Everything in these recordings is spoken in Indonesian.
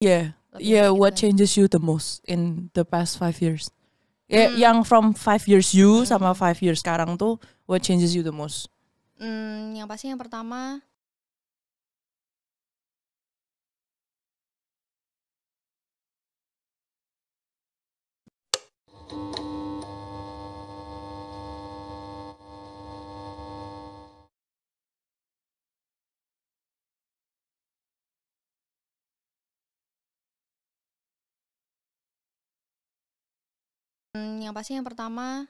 Yeah, what changes you the most in the past 5 years? Yang from 5 years you sama 5 years sekarang tuh, what changes you the most? Yang pasti yang pertama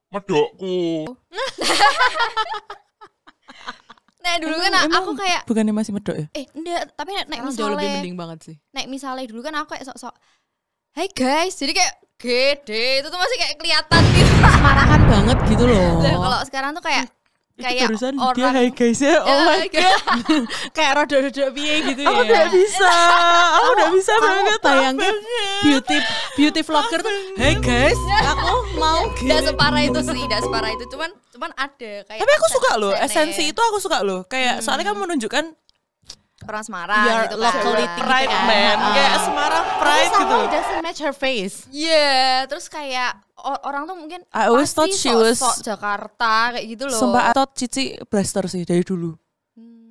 Medokku. Nah dulu kan aku kayak bukannya masih medok ya? Enggak, tapi nek Jauh misalnya lebih mending banget sih. Nek misalnya dulu kan aku kayak sok-sok hey guys, jadi kayak gede itu tuh masih kayak kelihatan gitu. Semarahan banget gitu loh. Nah, kalau sekarang tuh kayak Barusan orang dia hi guys ya. Oh my god. Kayak rodok-rodok piye gitu ya. Aku gak bisa. Aku gak bisa banget. Bayangin beauty vlogger tuh, hey guys, aku mau Tidak separah itu sih, tidak separah itu. Cuman ada kayak. Tapi aku suka loh, esensi itu aku suka loh. Kayak soalnya kamu menunjukkan orang Semarang your gitu locality pride kan. man. Kayak Semarang pride gitu. It doesn't match her face. Iya, terus kayak orang tuh mungkin I always thought she was sok Jakarta kayak gitu loh. Sumpah, I thought Cici blaster sih dari dulu.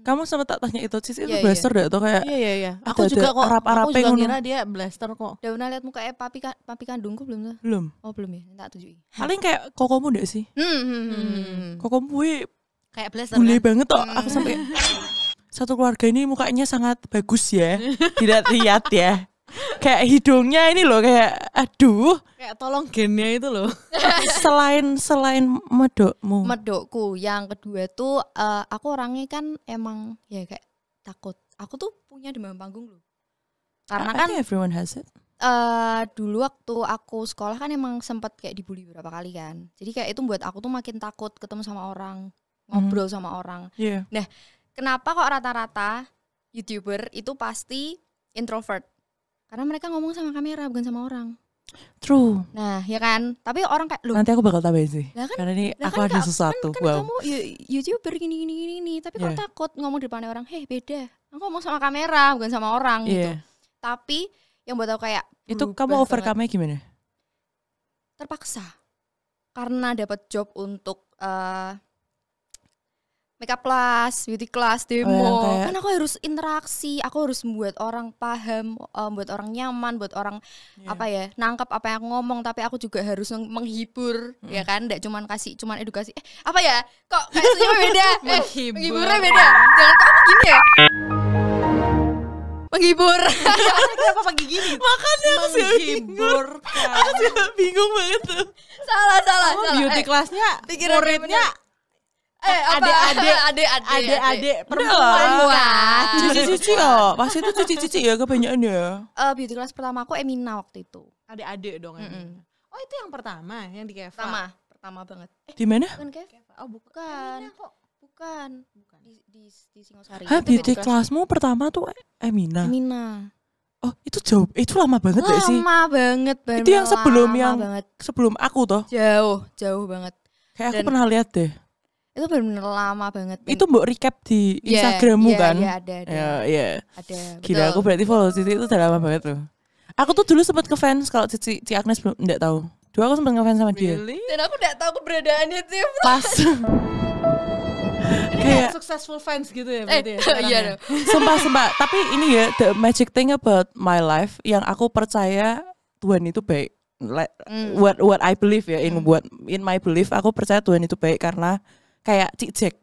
Kamu sempat tak tanya itu Cici itu Iya, blaster deh atau kayak Iya. Aku juga kok, aku juga ngira dia blaster kok. Udah pernah lihat muka papi kandungku belum tuh? belum. Oh belum ya, tak tunjukin. Paling kayak kokomu deh sih. Kokomu Kayak blaster bule kan? banget toh. Aku sampai satu keluarga ini mukanya sangat bagus ya. Tidak lihat ya. Kayak hidungnya ini loh kayak aduh. Kayak tolong gennya itu loh. Selain medokmu. Medokku yang kedua tuh aku orangnya kan emang ya kayak takut. Aku tuh punya demam panggung loh. Karena I kan think everyone has it. dulu waktu aku sekolah kan emang sempat kayak dibully beberapa kali kan. Jadi kayak itu buat aku tuh makin takut ketemu sama orang, ngobrol sama orang. Iya. Nah, kenapa kok rata-rata YouTuber itu pasti introvert? Karena mereka ngomong sama kamera bukan sama orang. True. Nah, ya kan? Tapi orang kayak Nanti aku bakal tambahin sih. Lah kan- Karena ini lah aku kan ada Kak, sesuatu. kan Wow. kamu YouTuber gini, tapi kok Yeah. takut ngomong di depan orang? Hei, beda. Aku ngomong sama kamera bukan sama orang gitu. Iya. Tapi yang buat aku kayak Itu berubah kamu banget. overcome-nya gimana? Terpaksa. Karena dapat job untuk makeup class, beauty class, demo. yang kayak- Kan aku harus interaksi, aku harus membuat orang paham, buat orang nyaman, buat orang nangkap apa yang aku ngomong, tapi aku juga harus menghibur, ya kan? Nggak cuman edukasi. Apa ya? Kok kayak senyumnya beda? Menghiburnya beda. Jangan kamu gini ya. Menghibur. Kenapa pagi gini? Makanya aku sih Menghibur. Aku juga bingung banget tuh. salah. Beauty classnya, pikiran muridnya adik-adik perempuan kan. Cici-cici ya. Pas itu cici-cici ya kebanyakan ya. beauty class pertama aku Emina waktu itu. Adik-adik dong. Oh itu yang pertama, yang di Keva. Pertama banget. Di mana? Bukan Keva. Oh bukan. Bukan. Di Singosari. Hah, Itu beauty classmu pertama tuh Emina. Emina. Oh, itu jauh. Itu lama banget gak sih? Lama banget. Itu yang sebelum lama yang banget. sebelum aku toh. Jauh banget. Kayak aku Dan- pernah lihat deh. Itu benar-benar lama banget. Dan- Itu mbok recap di Iya, Instagrammu iya, kan? Iya, ada. Iya. Ada. Gila, aku berarti follow Cici itu udah lama banget tuh. Aku tuh dulu sempat ngefans kalau Ci Agnes belum enggak tahu. Dulu aku sempat ngefans sama dia. Really? Dan aku enggak tahu keberadaannya tuh. Pas Ini kayak successful fans gitu ya berarti ya sekarang Iya ya? dong. sumpah tapi ini ya the magic thing about my life yang aku percaya Tuhan itu baik. What I believe ya in my belief aku percaya Tuhan itu baik karena kayak Cik Jack.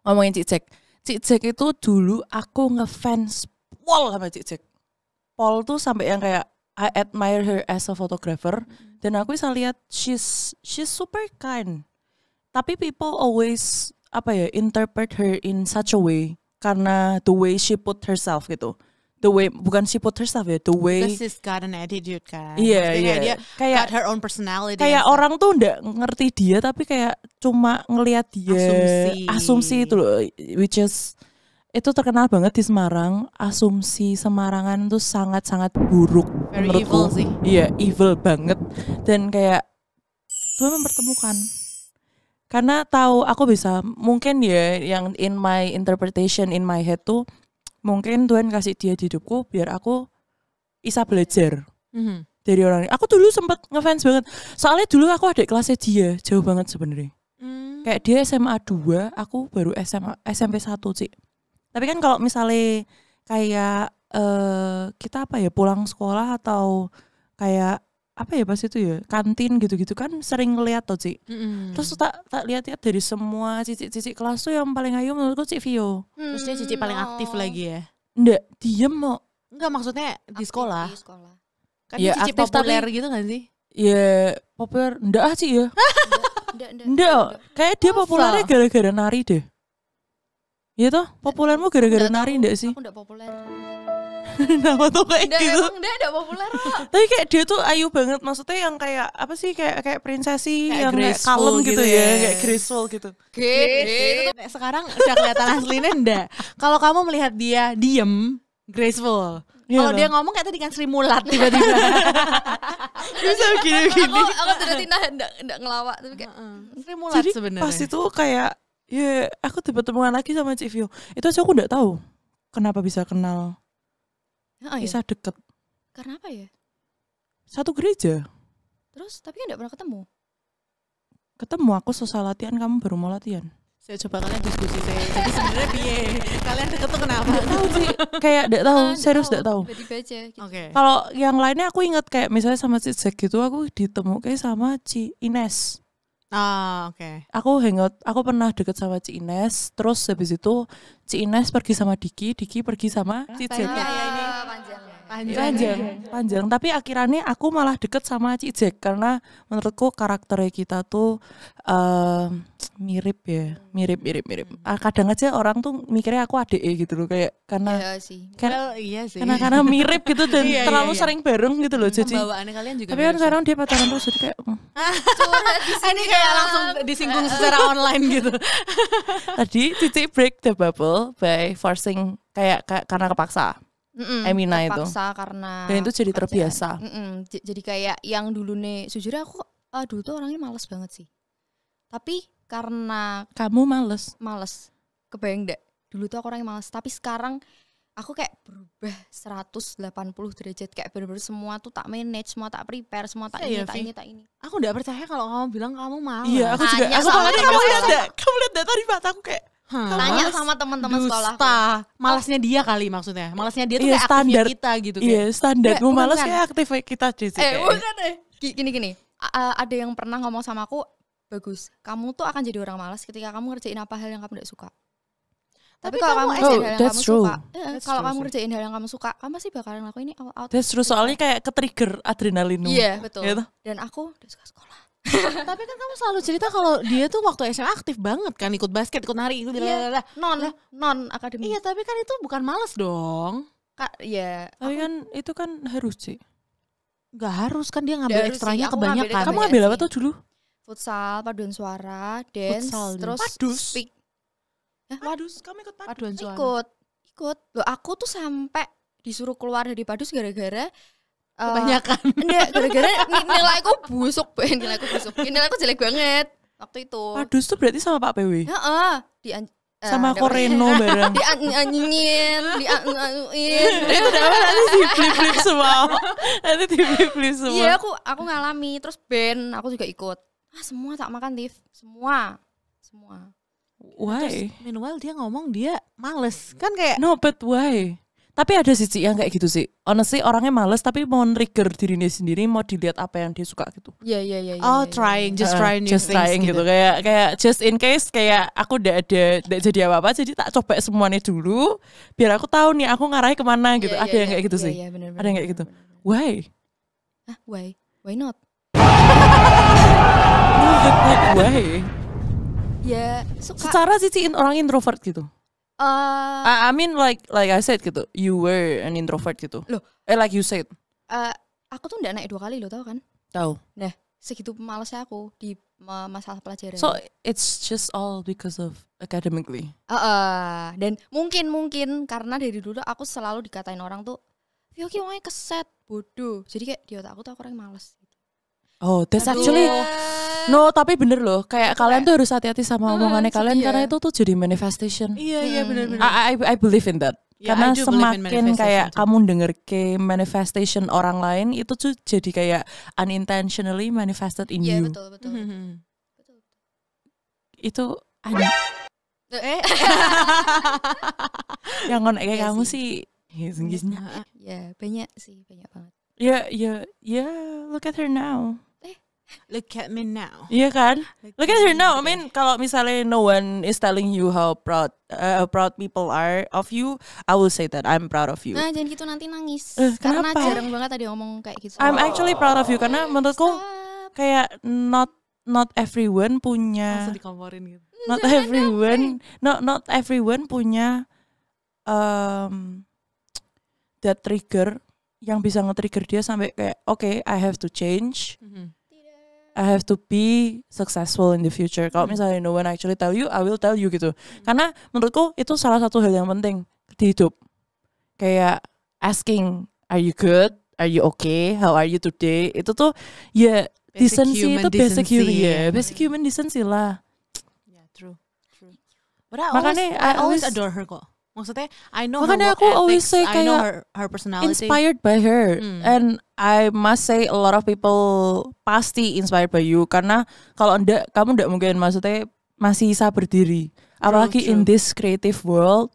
Ngomongin Cik Jack itu dulu aku ngefans Paul sama Cik Jack. Paul tuh sampai yang kayak I admire her as a photographer dan aku bisa lihat she's super kind. Tapi people always interpret her in such a way karena the way she put herself gitu. The way bukan she put herself ya, the way Because she's got an attitude kan. Iya, Maksudnya iya. Dia Kayak- got her own personality. kayak and stuff. orang tuh nggak ngerti dia tapi kayak cuma ngelihat dia asumsi itu loh, which is itu terkenal banget di Semarang. Asumsi Semarangan tuh sangat-sangat buruk Very menurutku. evil sih. Iya, evil banget. Dan kayak Tuhan mempertemukan. Karena tahu aku bisa mungkin ya yang in my interpretation in my head tuh mungkin Tuhan kasih dia di hidupku biar aku bisa belajar Mhm. dari orang ini. Aku dulu sempat ngefans banget. Soalnya dulu aku adik kelasnya dia, jauh banget sebenarnya. Kayak dia SMA 2, aku baru SMP 1 sih. Tapi kan kalau misalnya kayak kita apa ya pulang sekolah atau kayak apa ya pas itu ya kantin gitu-gitu kan sering ngeliat tuh Ci. Terus tak lihat-lihat dari semua cici-cici kelas tuh yang paling ayu menurutku Cik Vio. Terus dia cici paling aktif lagi ya. Nggak, diem mau. Enggak, maksudnya di sekolah. Di sekolah. Kan Ya, dia cici aktif populer tapi- gitu gak sih? Ya populer, enggak Ci ya. Enggak. Enggak, kayak dia Masa? populernya gara-gara nari deh. Iya toh, populermu gara-gara nari enggak sih? Aku enggak populer. Kenapa tuh kayak Enggak, gitu? emang enggak populer kok. Tapi kayak dia tuh ayu banget, maksudnya yang kayak apa sih kayak prinsesi Kayak yang kayak graceful kalem gitu gitu ya, ya. kayak graceful gitu. Nek, sekarang udah kelihatan aslinya enggak. Kalau kamu melihat dia diem, graceful. Iya Kalau toh. dia ngomong kayak tadi kan Sri Mulat tiba-tiba. Bisa gini-gini. Aku tidak enggak ngelawak tapi kayak Sri Mulat Jadi sebenarnya. pas itu kayak ya aku tiba-tiba lagi sama Cik Vio. Itu aja aku enggak tahu kenapa bisa kenal, Heeh, ya. bisa deket. Karena apa ya? Satu gereja. Terus tapi kan enggak pernah ketemu. Ketemu aku selesai latihan, kamu baru mau latihan. Saya coba kalian diskusi saya. Jadi sebenarnya piye? Kalian deket tuh kenapa? Tahu sih, kayak enggak tahu, serius enggak tahu. Tiba-tiba aja gitu. Oke. Kalau yang lainnya aku ingat kayak misalnya sama Cik Jack gitu, aku ditemukan sama Ci Ines. Ah, oke. Aku pernah deket sama Ci Ines, terus habis itu Ci Ines pergi sama Diki pergi sama Cik Jack. Panjang. Tapi akhirannya aku malah deket sama Cik Jack karena menurutku karakternya kita tuh mirip. Kadang aja orang tuh mikirnya aku adik gitu loh, kayak karena Iya sih. Well, iya sih. karena mirip gitu dan Iya, terlalu iya. sering bareng gitu loh. Jadi Pembawaannya kalian juga. tapi kan mirip. sekarang dia pacaran terus jadi kayak Ini kayak langsung disinggung secara online gitu. tadi Cici break the bubble by forcing kayak karena kepaksa. Emina itu. Terpaksa karena Dan itu jadi pekerjaan. terbiasa. Jadi kayak yang dulu nih, sejujurnya aku dulu tuh orangnya males banget sih. Tapi karena Kamu males. kebayang nggak? Dulu tuh aku orangnya males. Tapi sekarang aku kayak berubah 180 derajat, kayak bener-bener semua tuh tak manage, semua tak prepare, semua tak Iya, ini, Vi. tak ini. Aku enggak percaya kalau kamu bilang kamu malas. Iya, aku juga. Tanya Aku sama soalnya teman kamu lihat sekolah. enggak? Kamu lihat enggak tadi mataku kayak Tanya sama teman-teman sekolah. Dusta. Malasnya dia kali maksudnya. Malasnya dia tuh Iya, kayak aktifnya standar. kita gitu iya, kayak. standarmu Bukan, males bukan. kayak aktif kita Cici. Bukan Gini. Ada yang pernah ngomong sama aku, bagus. Kamu tuh akan jadi orang malas ketika kamu ngerjain apa hal yang kamu tidak suka. Tapi kalau kamu ngerjain hal yang that's kamu true. suka, That's kalau true kamu sih. ngerjain hal yang kamu suka, kamu pasti bakalan ngelakuin ini all out. Terus soalnya kayak ke-trigger adrenalinmu. Iya, betul. Gitu. Dan aku udah suka sekolah. Tapi kan kamu selalu cerita kalau dia tuh waktu SMA aktif banget kan, ikut basket, ikut nari, ikut Iya. Non akademik. Iya, tapi kan itu bukan males dong. Iya. Tapi kan itu kan harus sih. Gak harus kan dia Nggak ngambil harus ekstranya sih, aku ngambilnya kebanyakan. Kamu Banyak ngambil apa sih. tuh dulu? Futsal, paduan suara, dance, Futsal, terus Padus? speak. Padus, kamu ikut padus. Paduan suara. Ikut. Loh, aku tuh sampai disuruh keluar dari padus gara-gara Kebanyakan. enggak, gara-gara nilaiku busuk, nilaiku jelek banget waktu itu. Padus tuh berarti sama Pak PW. Heeh, Sama Koreno bareng. dianyin. Itu dapat nanti di-flip semua. Nanti di-flip semua. Iya, aku ngalami, terus band aku juga ikut. Semua tak makan, Tiff. Semua. Why? Meanwhile dia ngomong dia males. Kan kayak No, but why? Tapi ada sih Ci, yang kayak gitu sih. Honestly orangnya males tapi mau trigger dirinya sendiri, mau dilihat apa yang dia suka gitu. Iya. trying, just trying new Just things trying gitu. Kayak just in case kayak aku udah jadi apa-apa, jadi tak coba semuanya dulu biar aku tahu nih aku ngarahnya kemana gitu. Ada yang kayak gitu sih. Iya, bener, Ada yang kayak gitu. bener. Why? Why? Why not? No, but like why? Ya, suka. Secara Cici orang introvert gitu. I mean like I said gitu, you were an introvert gitu. Loh. Like you said. Aku tuh nggak naik 2 kali loh, tau kan? Tahu. Nah, segitu malesnya aku di masalah pelajaran. So it's just all because of academically. Dan mungkin karena dari dulu aku selalu dikatain orang tuh, Yoki orangnya keset, bodoh. Jadi kayak di otak aku tuh aku orang yang males. Oh, that's Aduh. actually no, tapi bener loh. Kayak kalian tuh harus hati-hati sama omongannya kalian iya. karena itu tuh jadi manifestation. Iya benar-benar. I believe in that. Yeah, Karena I do believe in semakin manifestation kayak too. kamu denger ke manifestation orang lain itu tuh jadi kayak unintentionally manifested in Iya you. betul. Itu yang ngonek kayak Iya kamu sih. sih. Ya banyak sih, banyak banget. Ya, look at her now. Look at me now. Iya kan? Look at her now. I Okay. mean, kalau misalnya no one is telling you how proud people are of you, I will say that I'm proud of you. Nah jangan gitu nanti nangis. kenapa? Karena jarang banget tadi ngomong kayak gitu. I'm actually proud of you karena menurutku Stop. kayak not everyone punya Langsung dikomporin gitu. not everyone punya that trigger yang bisa nge-trigger dia sampai kayak okay, I have to change. I have to be successful in the future. Kalau misalnya no one actually tell you, I will tell you gitu. Karena menurutku itu salah satu hal yang penting di hidup. Kayak asking, are you good? Are you okay? How are you today? Itu tuh ya decency itu basic human, basic human decency lah. Yeah, true. But I always adore her kok. Maksudnya I know Makanya her aku work always ethics, say I know kayak her personality. Inspired by her. And I must say a lot of people pasti inspired by you karena kalau kamu ndak mungkin maksudnya masih bisa berdiri. Apalagi in this creative world,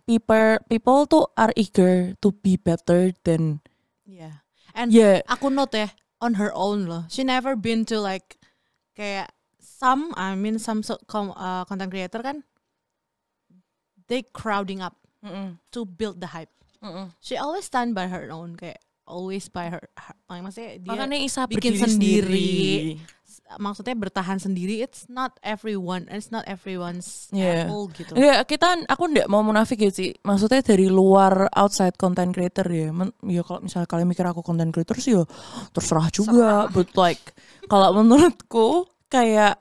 people tuh are eager to be better than. Yeah. And aku note ya on her own loh. She never been to like kayak some content creator kan they crowding up to build the hype. She always stand by her own kayak always by her maksudnya dia Makanya Isa bikin berdiri sendiri. Maksudnya bertahan sendiri. It's not everyone's apple gitu. Ya, aku ndak mau munafik ya sih. Maksudnya dari luar outside content creator ya. Ya kalau misalnya kalian mikir aku content creator sih ya terserah juga. But like kalau menurutku kayak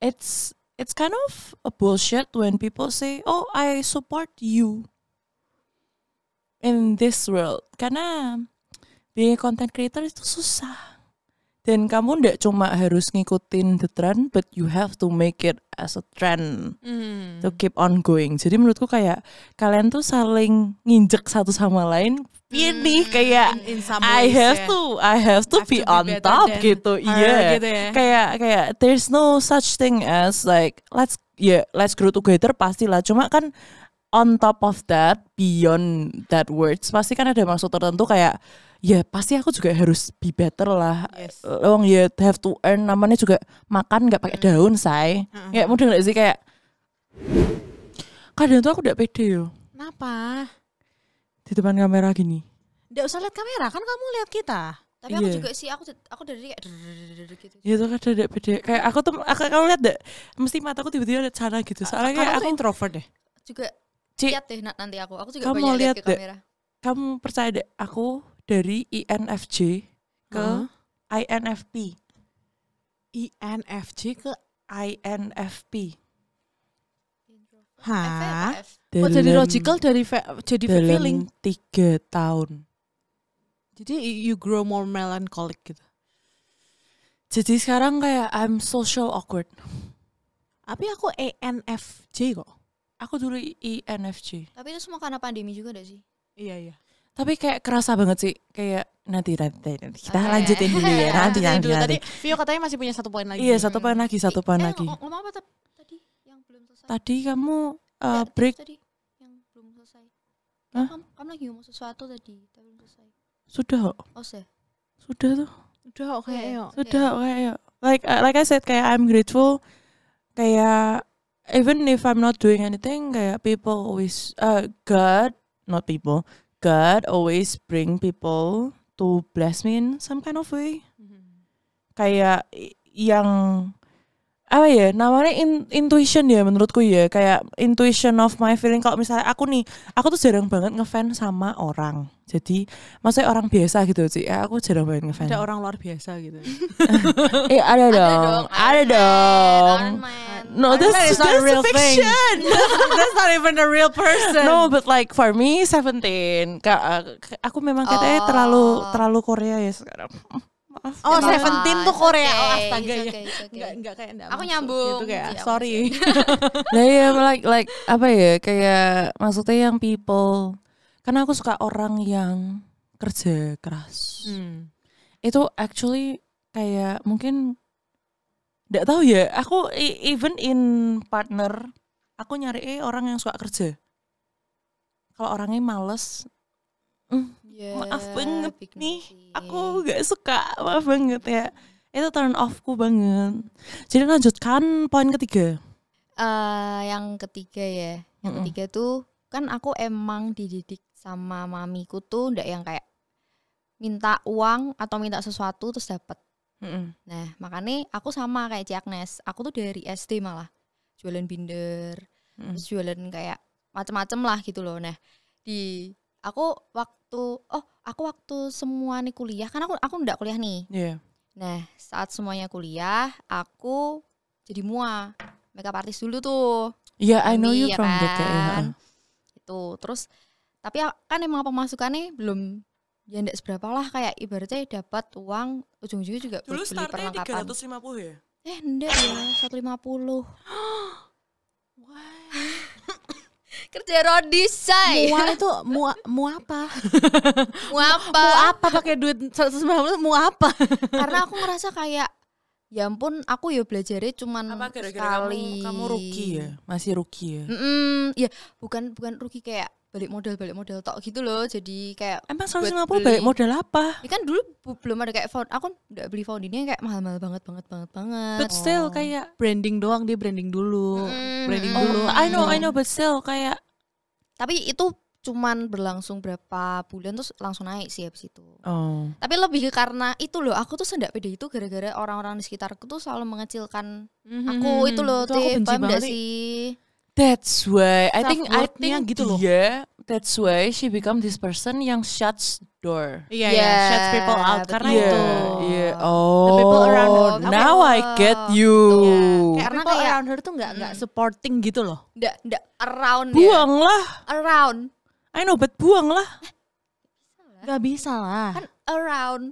it's kind of a bullshit when people say, "Oh, I support you in this world." Karena being a content creator itu susah. Dan kamu ndak cuma harus ngikutin the trend, but you have to make it as a trend to keep on going. Jadi menurutku kayak kalian tuh saling nginjek satu sama lain. Ini kayak in some I ways, have to be on better top than gitu. her Iya. gitu ya. Kayak there's no such thing as like let's grow together pastilah. Cuma kan on top of that, beyond that words, pasti kan ada maksud tertentu kayak ya pasti aku juga harus be better lah. Yes. Have to earn, namanya juga makan nggak pakai daun, say. Kayak mudah nggak sih kayak kadang tuh aku nggak pede yo. Kenapa? Di depan kamera gini. Nggak usah lihat kamera kan kamu lihat kita. Tapi aku juga sih, aku dari kayak gitu. Ya tuh kadang nggak pede. Kayak aku kalau lihat deh, mesti mataku tiba-tiba lihat sana gitu. Soalnya kayak aku introvert deh. Juga Ci, lihat deh nanti aku juga kamu banyak lihat lihat ke kamera. kamu percaya deh, aku dari INFJ ke INFP. INFJ ke INFP. Hah? F. Oh, jadi logical jadi feeling. Dalam 3 tahun. Jadi you grow more melancholic gitu. Jadi sekarang kayak I'm social awkward. Tapi aku ENFJ kok. Aku dulu INFJ. Tapi itu semua karena pandemi juga gak sih? Iya. Tapi kayak kerasa banget sih. Kayak nanti kita lanjutin dulu ya. Nanti. Tadi Vio katanya masih punya 1 poin lagi. Iya, 1 poin lagi. Ngomong apa tadi yang belum selesai? Tadi kamu Nggak, break. tadi yang belum selesai. Hah? Kamu lagi ngomong sesuatu tadi, tapi belum selesai. Sudah. Oh, sih. Sudah tuh. Udah oke yuk. Sudah kayak like I said kayak I'm grateful. Kayak even if I'm not doing anything, kayak people always God always bring people to bless me in some kind of way. Kayak yang apa ya namanya intuition ya menurutku ya, kayak intuition of my feeling. Kalau misalnya aku tuh jarang banget ngefans sama orang. Jadi maksudnya orang biasa gitu sih. Aku jarang banget ngefans. Ada orang luar biasa gitu. Ada dong. Iron Man. No, that's not a real thing. fiction. That's not even a real person. No, but like for me 17. Aku memang katanya terlalu Korea ya sekarang. maaf. Oh, Nggak apa-apa, Seventeen tuh it's Korea. okay, Oh, it's astaga ya. okay, it's okay. Enggak kayak enggak Aku masuk nyambung. gitu kayak. Iya, Sorry. Lah ya like apa ya kayak maksudnya yang people karena aku suka orang yang kerja keras. Itu actually kayak mungkin nggak tahu ya. Aku even in partner aku nyari orang yang suka kerja. Kalau orangnya males, maaf banget big nih, no sih. aku gak suka, maaf banget ya. Itu turn off-ku banget. Jadi lanjutkan poin ketiga. Yang ketiga ya, yang ketiga tuh kan aku emang dididik sama mamiku tuh ndak yang kayak minta uang atau minta sesuatu terus dapat. Nah makanya aku sama kayak Ci Agnes, aku tuh dari SD malah jualan binder, terus jualan kayak macem-macem lah gitu loh. Nah aku waktu semua nih kuliah kan aku ndak kuliah nih. Nah saat semuanya kuliah aku jadi MUA, makeup artist dulu tuh. I know you ya from kan? DKI. Itu terus tapi kan emang pemasukannya belum ya ndak seberapa lah, kayak ibaratnya dapat uang ujung-ujungnya juga Dulu buat beli startnya perlengkapan. 350 ya? Ndak ya 150. Kerja rodis say. Mua itu mua apa? Mau apa? Mau apa pakai duit 190 mau apa? Karena aku ngerasa kayak ya ampun aku ya belajarnya cuman Apa gara-gara sekali. kamu rugi ya? Masih rugi ya? Ya bukan rugi kayak balik modal tok gitu loh. Jadi kayak Emang buat 150 beli. balik modal apa? Ya kan dulu belum ada kayak aku udah beli foundingnya kayak mahal-mahal banget. But still kayak Branding doang, dia branding dulu. Branding oh, dulu. I know but still kayak tapi itu cuman berlangsung berapa bulan terus langsung naik sih habis itu. Tapi lebih ke karena itu loh, aku tuh sendak pede itu gara-gara orang-orang di sekitarku tuh selalu mengecilkan aku itu loh. Itu aku benci paham banget gak sih? that's why I think Self-worth-nya gitu loh. dia that's why she become this person yang shuts door. Iya, Yeah, shuts people out karena betul. itu. Yeah. The people around her. Now I get you. Kayak Karena people kayak- around her tuh nggak supporting gitu loh. Nggak around ya. Buanglah. Around. I know but buanglah. Gak bisa lah. Kan around.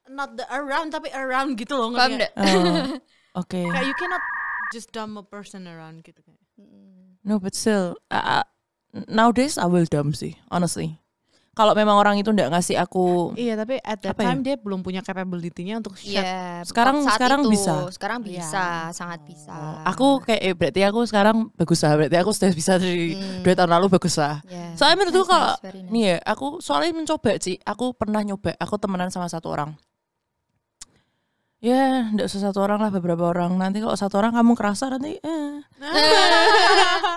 Not the around tapi around gitu loh. Paham ngerti nggak? nggak? Oke. Kayak you cannot just dump a person around gitu kayak. No but still nowadays I will dump sih honestly. Kalau memang orang itu nggak ngasih aku Iya, tapi at that Apa ya? time dia belum punya capability-nya untuk shut. Iya. Sekarang saat itu, bisa. Sekarang Iya. bisa, sangat bisa. aku kayak berarti aku sekarang bagus lah, berarti aku sudah bisa dari 2 tahun lalu bagus lah. Yeah. Soalnya menurutku kalau very nice. nih ya, aku soalnya mencoba sih, aku pernah nyoba, aku temenan sama satu orang. Ya, enggak usah satu orang lah, beberapa orang. Nanti kalau satu orang kamu kerasa nanti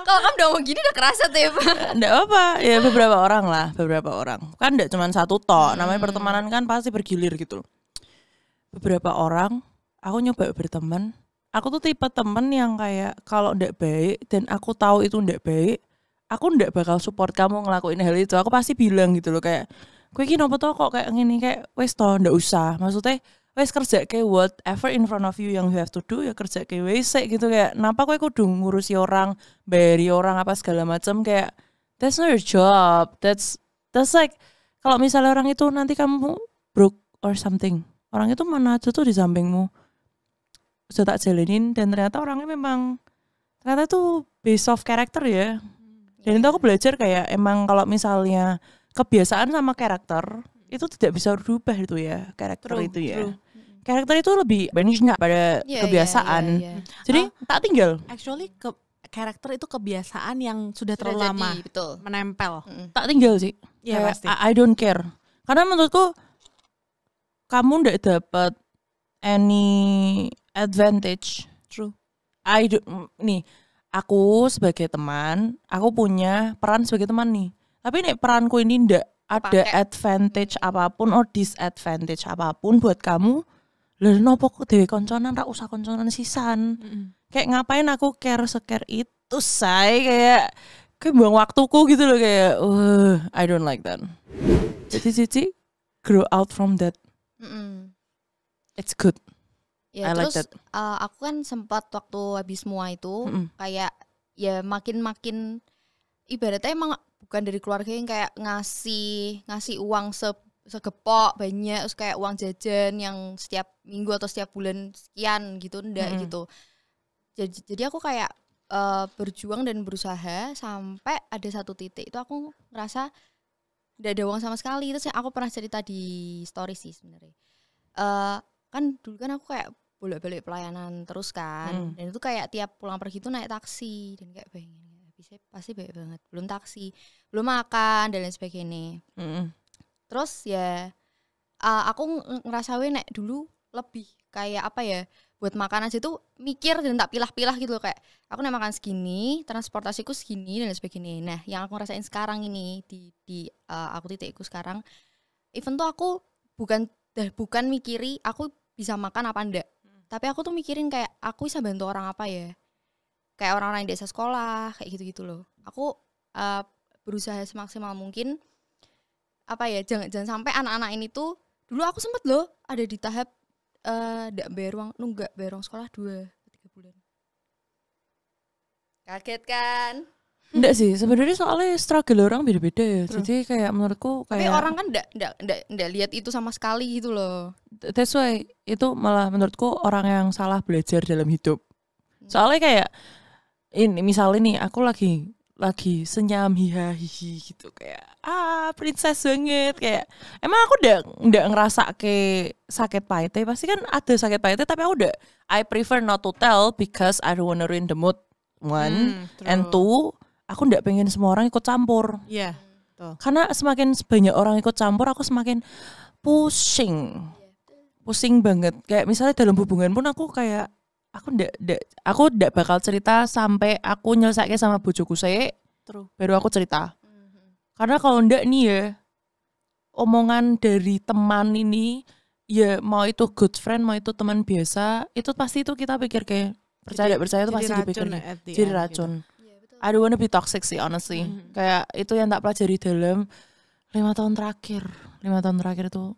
Kalau kamu udah mau gini udah kerasa Tip. enggak apa, ya beberapa orang lah, beberapa orang. Kan enggak cuma satu tok, namanya pertemanan kan pasti bergilir gitu. Beberapa orang, aku nyoba berteman. Aku tuh tipe temen yang kayak kalau enggak baik dan aku tahu itu enggak baik, aku enggak bakal support kamu ngelakuin hal itu. Aku pasti bilang gitu loh kayak, kowe iki nopo to kok kayak ngene, kayak wes to enggak usah. Maksudnya wes kerja kayak whatever in front of you yang you have to do ya kerja kayak wes gitu, kayak kenapa kowe kudu ngurusi orang, bayari orang apa segala macam, kayak that's not your job. That's like kalau misalnya orang itu nanti kamu broke or something, orang itu mana aja tuh di sampingmu sudah tak jalanin dan ternyata orangnya memang ternyata tuh based off character ya. Dan itu aku belajar kayak emang kalau misalnya kebiasaan sama karakter itu tidak bisa berubah itu ya, karakter itu ya. Karakter itu lebih banyak pada kebiasaan. Iya. Jadi tak tinggal. Actually karakter itu kebiasaan yang sudah terlalu Sudah lama jadi, betul. menempel. Tak tinggal sih. Iya, Kayak, pasti. I don't care. Karena menurutku kamu ndak dapat any advantage. True. Nih, aku sebagai teman, aku punya peran sebagai teman nih. Tapi nih peranku ini ndak ada Pakai. advantage apapun or disadvantage apapun buat kamu. Lha nopo kok dhewe konconan ra usah konconan sisan. Kayak ngapain aku care itu, say, kayak buang waktuku gitu loh, kayak I don't like that. Jadi Cici grow out from that. It's good. Ya, I like terus aku kan sempat waktu habis MUA itu kayak ya makin ibaratnya emang bukan dari keluarga yang kayak ngasih uang segepok banyak, terus kayak uang jajan yang setiap minggu atau setiap bulan sekian gitu, enggak gitu. Jadi aku kayak berjuang dan berusaha sampai ada satu titik itu aku ngerasa nggak ada uang sama sekali. Terus aku pernah cerita di story sih sebenarnya. Kan dulu kan aku kayak bolak-balik pelayanan terus kan, dan itu kayak tiap pulang pergi tuh naik taksi dan kayak bisa pasti baik banget, belum taksi, belum makan dan lain sebagainya. Terus ya aku ngerasa nek dulu lebih kayak apa ya, buat makan aja tuh mikir dan tak pilah-pilah gitu loh, kayak aku nek makan segini, transportasiku segini dan lain sebagainya. Nah, yang aku rasain sekarang ini di aku titikku sekarang, even tuh aku bukan mikiri aku bisa makan apa enggak. Tapi aku tuh mikirin kayak aku bisa bantu orang apa ya. Kayak orang-orang yang desa sekolah, kayak gitu-gitu loh. Aku berusaha semaksimal mungkin apa ya, jangan sampai anak-anak ini tuh, dulu aku sempet loh ada di tahap nunggak bayar uang sekolah 2-3 bulan. Kaget kan? Enggak sih, sebenarnya soalnya struggle orang beda-beda ya. Jadi kayak menurutku kayak, tapi orang kan enggak lihat itu sama sekali gitu loh. That's why itu malah menurutku orang yang salah belajar dalam hidup. Soalnya kayak ini misalnya nih aku lagi senyum hihi gitu, kayak princess banget, kayak emang aku udah ngerasa kayak sakit pahitnya, pasti kan ada sakit pahitnya, tapi aku I prefer not to tell because I don't wanna ruin the mood, one, and two, aku nggak pengen semua orang ikut campur. Iya. Karena semakin banyak orang ikut campur, aku semakin pusing banget. Kayak misalnya dalam hubungan pun aku kayak aku ndak bakal cerita sampai aku nyelesain sama bojoku saya, baru aku cerita. Karena kalau ndak nih ya, omongan dari teman ini, ya mau itu good friend, mau itu teman biasa, itu pasti itu kita pikir kayak percaya itu pasti dipikir jadi racun. Gitu. I don't wanna be toxic sih honestly. Kayak itu yang tak pelajari dalam 5 tahun terakhir. 5 tahun terakhir itu,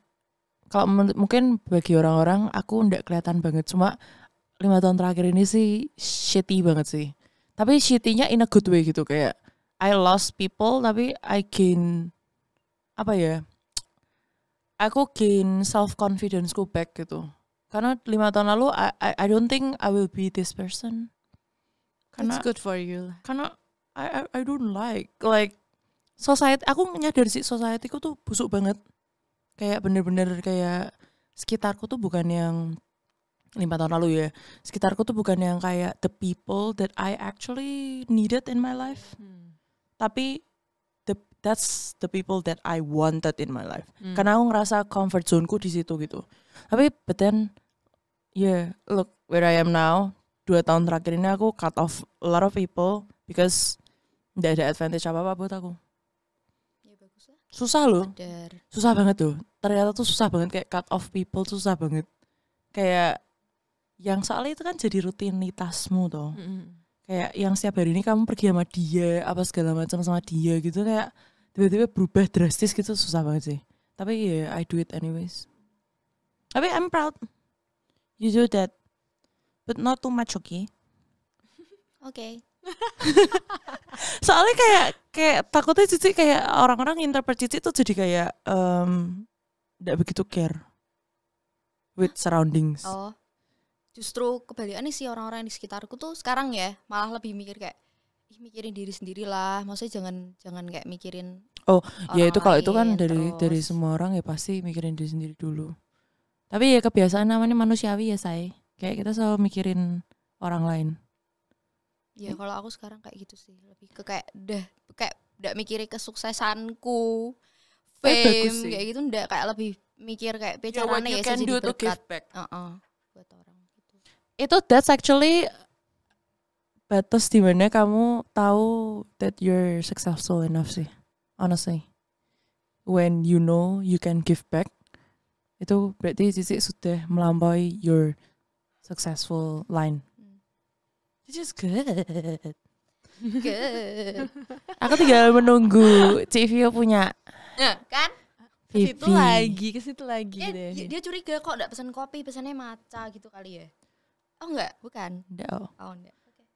kalau mungkin bagi orang-orang aku ndak kelihatan banget, cuma 5 tahun terakhir ini sih shitty banget sih. Tapi shitty-nya in a good way gitu, kayak I lost people tapi I gain apa ya? Aku gain self confidence-ku back gitu. Karena 5 tahun lalu I don't think I will be this person. Karena it's good for you. Karena I don't like society, aku nyadar sih society-ku tuh busuk banget. Kayak bener-bener kayak sekitarku tuh bukan yang 5 tahun lalu ya. Sekitarku tuh bukan yang kayak the people that I actually needed in my life. Tapi that's the people that I wanted in my life. Karena aku ngerasa comfort zone-ku di situ gitu. Tapi but then look where I am now. 2 tahun terakhir ini aku cut off a lot of people because nggak ada advantage apa-apa buat aku. Ya bagus lah. Susah loh. Susah banget tuh. Ternyata tuh susah banget, kayak cut off people tuh susah banget. Kayak yang soalnya itu kan jadi rutinitasmu toh. Kayak yang setiap hari ini kamu pergi sama dia, apa segala macam sama dia gitu, kayak tiba-tiba berubah drastis gitu, susah banget sih. Tapi ya I do it anyways. Tapi I'm proud you do that, but not too much, okay? Okay. Soalnya kayak takutnya Cici kayak orang-orang interpret Cici tuh jadi kayak nggak begitu care with surroundings. Oh, justru kebalikannya sih, orang-orang di sekitarku tuh sekarang ya malah lebih mikir kayak mikirin diri sendiri lah. Maksudnya jangan kayak mikirin. Oh, ya itu kalau itu kan terus. dari semua orang ya pasti mikirin diri sendiri dulu. Tapi ya kebiasaan namanya manusiawi ya, say. Kayak kita selalu mikirin orang lain. Ya kalau aku sekarang kayak gitu sih, lebih ke kayak udah mikirin kesuksesanku, fame kayak gitu, udah kayak lebih mikir kayak caranya ya jadi berkat buat orang gitu. Itu that's actually batas di mana kamu tahu that you're successful enough sih, honestly. When you know you can give back, itu berarti Cici sudah melampaui your successful line. Which is good. Good. Aku tinggal menunggu Civio punya. Kan? Ke situ lagi deh. Dia curiga kok enggak pesan kopi, pesannya matcha gitu kali ya. Oh enggak, bukan. Enggak. Oh enggak. Oke.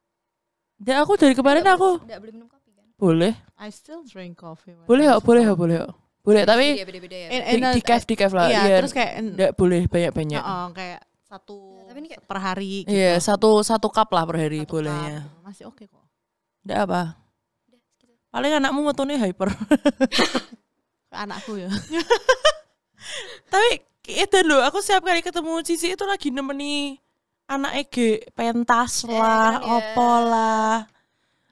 Enggak, aku dari kemarin aku enggak boleh minum kopi kan? Boleh. I still drink coffee. Boleh. Boleh tapi beda-beda ya. di cave lah. Iya, terus kayak enggak boleh banyak-banyak. Kayak satu Tapi ini kayak per hari gitu. Iya, satu cup lah per hari Satu bolehnya. cup. Masih oke kok. Enggak apa. Paling anakmu metune hyper. Anakku ya. Tapi itu loh, aku setiap kali ketemu Cici itu lagi nemeni anak Ege pentas lah, keren ya. opo lah.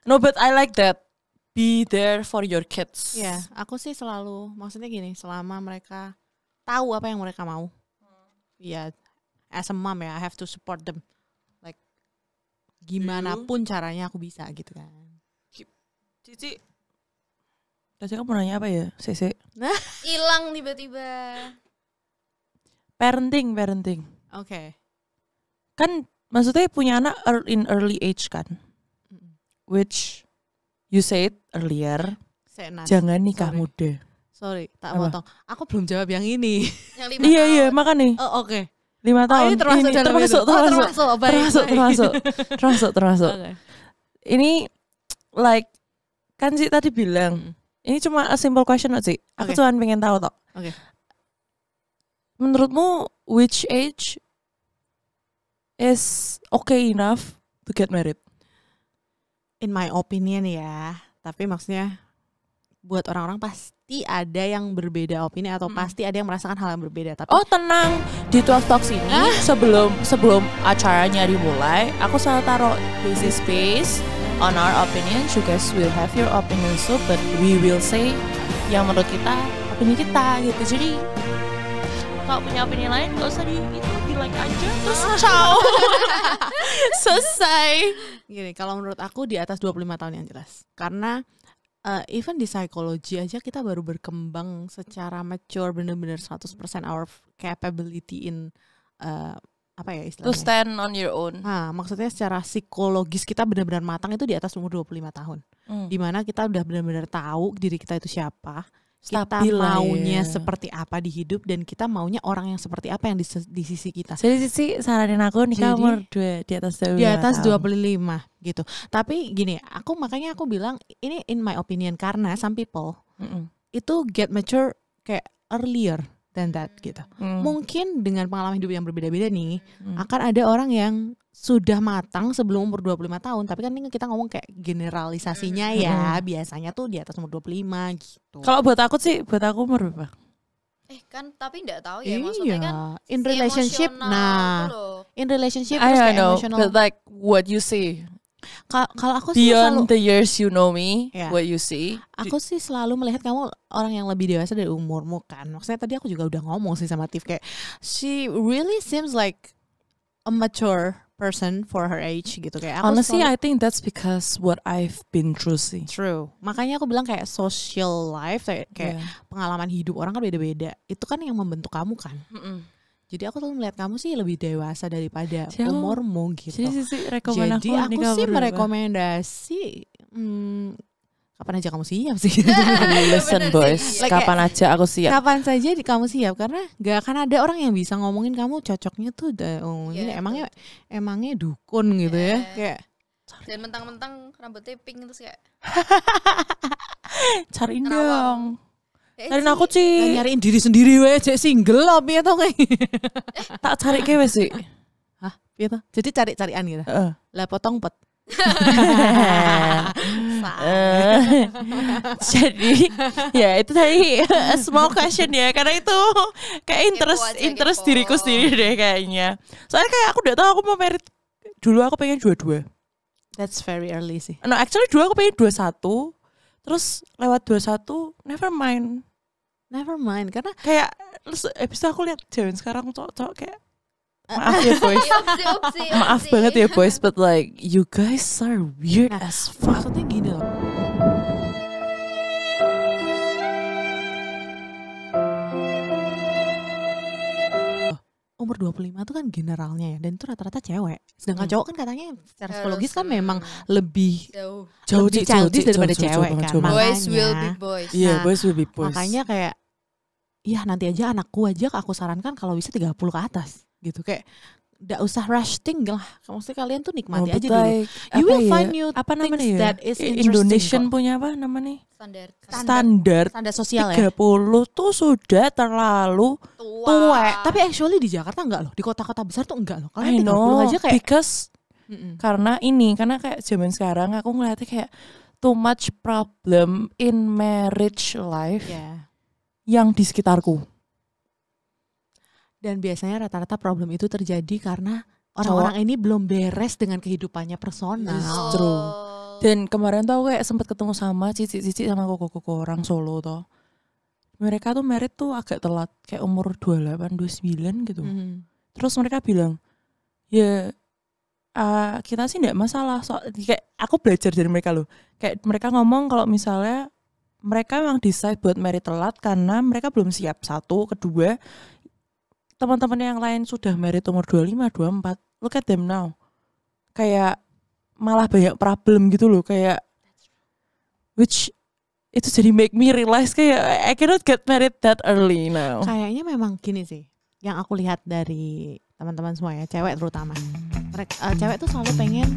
No, but I like that. Be there for your kids. Iya, aku sih selalu maksudnya gini, selama mereka tahu apa yang mereka mau. Iya, as a mom ya, I have to support them. Like gimana pun caranya aku bisa gitu kan. Cici, tadi kamu nanya apa ya, Sese? hilang tiba-tiba. Parenting. Oke. Kan maksudnya punya anak in early age kan. Which you said earlier, jangan nikah muda. Sorry, tak Apa? potong. Aku belum jawab yang ini. Yang 5 Iya, tahun. makanya. Oh, oke. 5 tahun. ini termasuk dalam itu. Termasuk. Oke. Ini like kan Ci tadi bilang, ini cuma a simple question aja. Aku Oke. cuma pengen tahu tok. Oke. Menurutmu which age is okay enough to get married? In my opinion ya, tapi maksudnya buat orang-orang pasti ada yang berbeda opini atau pasti ada yang merasakan hal yang berbeda. Tapi Oh tenang, di 12 Talks ini sebelum acaranya dimulai, aku selalu taruh this is space on our opinion. You guys will have your opinion too, but we will say yang menurut kita opini kita gitu. Jadi kalau punya opini lain gak usah di like aja terus ciao. Selesai. gini, kalau menurut aku di atas 25 tahun yang jelas. Karena even di psikologi aja kita baru berkembang secara mature bener-bener 100% our capability in apa ya To istilahnya. stand on your own. Nah, maksudnya secara psikologis kita benar-benar matang itu di atas umur 25 tahun. Dimana kita udah benar-benar tahu diri kita itu siapa. Kita Stabil lah maunya ya. seperti apa di hidup dan kita maunya orang yang seperti apa yang di sisi kita. Jadi sih saranin aku nikah Jadi, umur di atas 25 Di atas tahun. 25 gitu. Tapi gini, makanya aku bilang ini in my opinion karena some people itu get mature kayak earlier than that gitu. Mungkin dengan pengalaman hidup yang berbeda-beda nih, akan ada orang yang sudah matang sebelum umur 25 tahun. Tapi kan ini kita ngomong kayak generalisasinya ya, biasanya tuh di atas umur 25 gitu. Kalau buat aku umur berapa? Kan tapi enggak tahu ya maksudnya kan in si relationship, emosional itu loh. in relationship I terus don't kayak know, emotional. but like what you see Kalau aku sih beyond selalu, the years you know me, Yeah. what you see. aku sih selalu melihat kamu orang yang lebih dewasa dari umurmu kan. Maksudnya tadi aku juga udah ngomong sih sama Tiff kayak she really seems like a mature person for her age gitu kayak. Aku Honestly, selalu- I think that's because what I've been through sih. True. Makanya aku bilang kayak social life kayak Yeah. pengalaman hidup orang kan beda-beda. Itu kan yang membentuk kamu kan. Jadi aku tuh melihat kamu sih lebih dewasa daripada Jadi aku- umurmu gitu. Jadi sih rekomend Jadi aku nikah sih umur berapa? merekomendasi kapan aja kamu siap sih. Listen boys, Like kapan aja aku siap. Kapan saja kamu siap karena gak akan ada orang yang bisa ngomongin kamu cocoknya tuh ini Iya, emangnya dukun gitu ya. Iya. Kayak Dan mentang-mentang rambutnya pink terus kayak Cariin Kenapa? dong. ya Cariin sih. aku Ci. nyariin diri sendiri wae cek single loh piye to kayak. Tak cari kewe sih. Hah, piye to? Jadi cari-carian gitu. Heeh. Lah potong pot. Jadi ya itu tadi a small question ya karena itu kayak interest kepo. diriku sendiri deh kayaknya. Soalnya kayak aku udah tahu aku mau merit dulu aku pengen 22. That's very early sih. No actually dulu aku pengen 21. Terus lewat 21 never mind. Never mind karena Kayak terus habis itu aku lihat cewek sekarang cowok kayak maaf ya boys. Upsi. Maaf banget ya boys but like you guys are weird Nah, as fuck. maksudnya gini loh. Umur 25 tuh kan generalnya ya dan itu rata-rata cewek. Sedangkan cowok kan katanya secara psikologis kan memang lebih jauh. lebih childish daripada cewek banget, kan. jauh banget. Boys will be Makanya- boys. Iya, Nah, boys will be boys. Makanya kayak ya nanti aja anakku aja aku sarankan kalau bisa 30 ke atas gitu kayak nggak usah rush thing lah. Maksudnya kalian tuh nikmati aja but dulu. like, You will apa find ya? new Apa namanya things ya? that is interesting Indonesian kok. punya apa namanya? Standar Standar Sosial 30 ya. tuh sudah terlalu tua. Tapi actually di Jakarta enggak loh. Di kota-kota besar tuh enggak loh. I Kalian 30 know, aja kayak because karena kayak zaman sekarang aku ngeliatnya kayak too much problem in marriage life ya. yang di sekitarku. Dan biasanya rata-rata problem itu terjadi karena orang-orang ini belum beres dengan kehidupannya personal. Yes, true. Dan kemarin tuh aku kayak sempat ketemu sama cici-cici sama koko-koko orang Solo toh. Mereka tuh married tuh agak telat, kayak umur 28, 29 gitu. Terus mereka bilang, ya kita sih enggak masalah. Kayak aku belajar dari mereka loh. Kayak mereka ngomong kalau misalnya mereka memang decide buat married telat karena mereka belum siap. Satu, kedua, teman-teman yang lain sudah married umur 25, 24. Look at them now. Kayak malah banyak problem gitu loh, kayak which itu jadi make me realize kayak I cannot get married that early now. Kayaknya memang gini sih. Yang aku lihat dari teman-teman semua ya, cewek terutama. Mereka cewek tuh selalu pengen